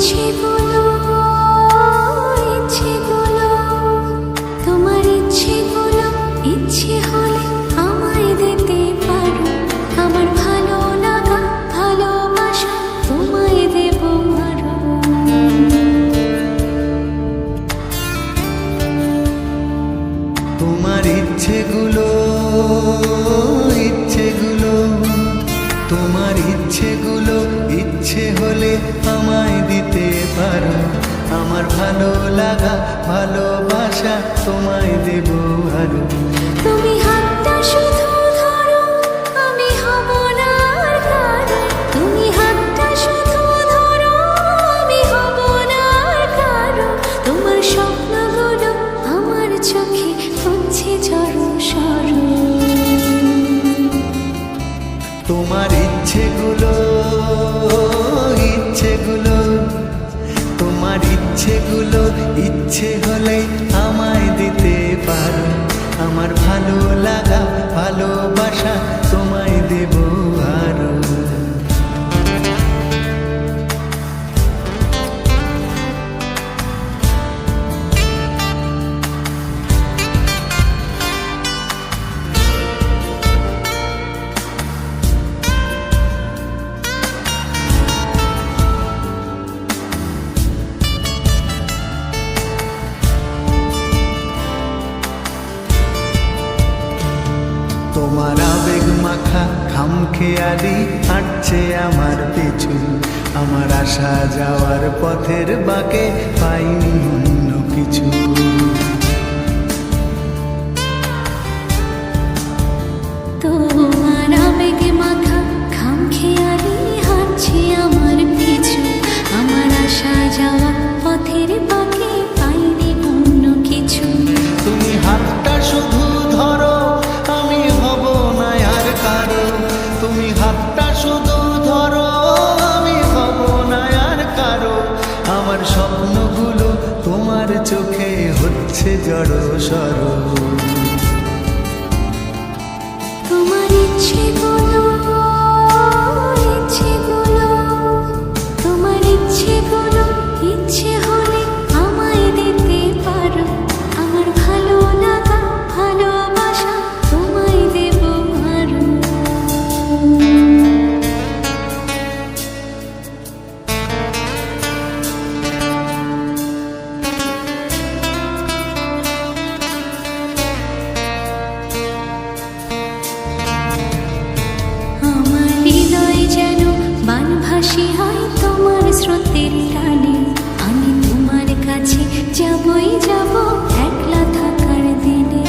ইচ্ছেগুলো ইচ্ছেগুলো তোমার ইচ্ছেগুলো ইচ্ছে হলে আমায় দিতে পারো। আমার ভালো লাগা ভালোবাসা তোমায় দেব আরো। তোমার ইচ্ছেগুলো ইচ্ছেগুলো তোমার ইচ্ছেগুলো ইচ্ছে হলে আমায় দিতে পারো। আমার ভালো লাগা ভালোবাসা তোমায় দেব আরো। তুমি হাতটা শুধু ধরো আমি হব না আর কারো। তুমি হাতটা শুধু ধরো আমি হব না আর কারো। তোমার স্বপ্নগুলো আমার চোখে হচ্ছে ঝড়ো সরো। তোমার ইচ্ছেগুলো ইচ্ছেগুলো তোমার ইচ্ছেগুলো ইচ্ছে হলে আমায় দিতে পারো। আমার ভালো লাগা ভালোবাসা তোমায় দেব আরো। তোমার আবেগ মাখা খামখেয়ালি হাঁটছে আমার পিছু। আমার আসা যাওয়ার পথের বাঁকে পাইনি অন্য কিছু। তোমার আবেগে মাখা খামখেয়ালি হাঁটছে আমার পিছু। আমার আসা যাওয়া পথের বাঁকে পাইনি অন্য কিছু। তুমি হাতটা শুধু ধরো আমি হব না আর কারো। তুমি হাতটা শুধু ধরো আমি হব না আর কারো। আমার স্বপ্নগুলো তোমার চোখে হচ্ছে জড়ো সরো। তোমার ইচ্ছেগুলো ইচ্ছেগুলো তোমার ইচ্ছেগুলো ইচ্ছে হলে আমায় দিতে পারো। আমার ভালো লাগা ভালোবাসা তোমায় দেব আরো। আমার হৃদয় যেন বানভাসী হয় তোমার স্রোতের টানে। আমি তোমার কাছে যাবই যাব একলা থাকার দিনে।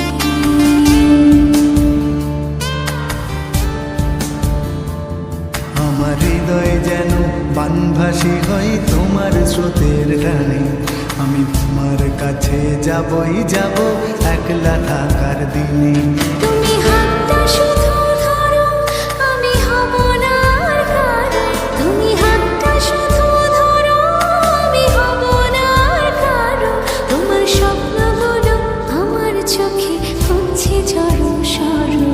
আমার হৃদয় যেন বানভাসী হয় তোমার স্রোতের টানে। আমি তোমার কাছে যাবই যাব একলা থাকার দিনে। তুমি হাতটা শুধু ধরো আমি হব না আর কারো। তুমি হাতটা শুধু ধরো আমি হব না আর কারো। তোমার স্বপ্নগুলো আমার চোখে হচ্ছে ঝড়ো সরো।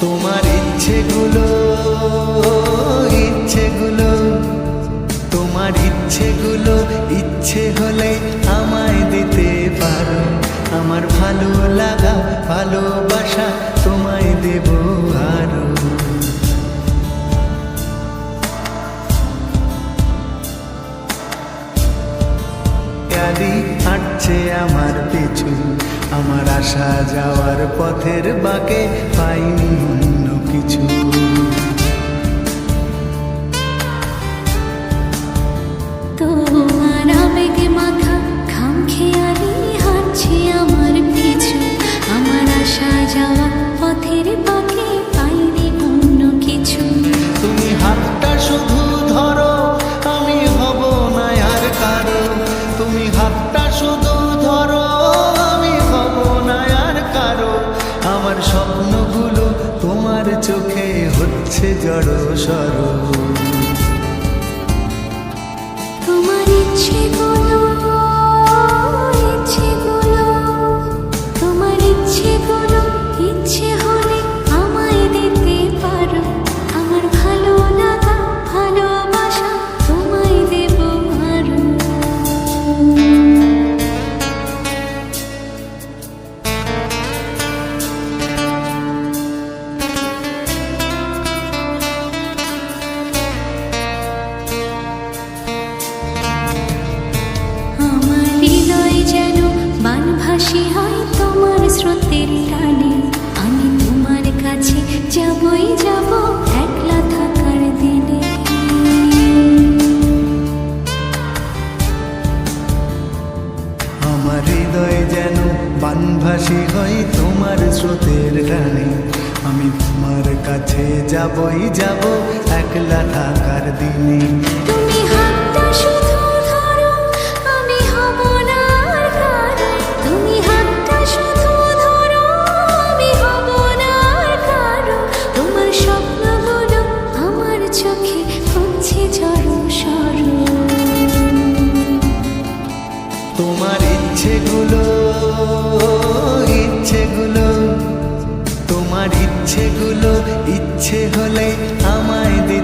তোমার ইচ্ছেগুলো ইচ্ছেগুলো তোমার ইচ্ছেগুলো ইচ্ছে হলে আমায় দিতে পারো। আমার ভালো লাগা ভালোবাসা তোমায় দেব আরো। খেয়ালি হাঁটছে আমার পিছু। আমার আসা যাওয়ার পথের বাঁকে পাইনি অন্য কিছু। তোমার আবেগে মাখা খামখেয়ালি হাঁটছে আমার পিছু। আমার আসা যাওয়া পথের বাঁকে পাইনি অন্য কিছু। তুমি হাতটা শুধু ধরো আমি হব না আর কারো। তুমি হাতটা শুধু ধরো আমি হব না আর কারো। আমার স্বপ্নগুলো তোমার চোখে হচ্ছে জড়ো সরো। তোমার ইচ্ছেগুলো ইচ্ছেগুলো তোমার ইচ্ছেগুলো ইচ্ছে হলে আমায় দিতে পারো। আমার ভালো লাগা ভালোবাসা যাবই যাব একলা থাকার দিনে। তুমি হাতটা শুধু ধরো আমি হব না আর কারো, তুমি হাতটা শুধু ধরো আমি হব না আর কারো। তোমার স্বপ্নগুলো আমার চোখে হচ্ছে ঝড়ো সরো, তোমার ইচ্ছেগুলো তোমার ইচ্ছেগুলো ইচ্ছে হলে আমায় দিতে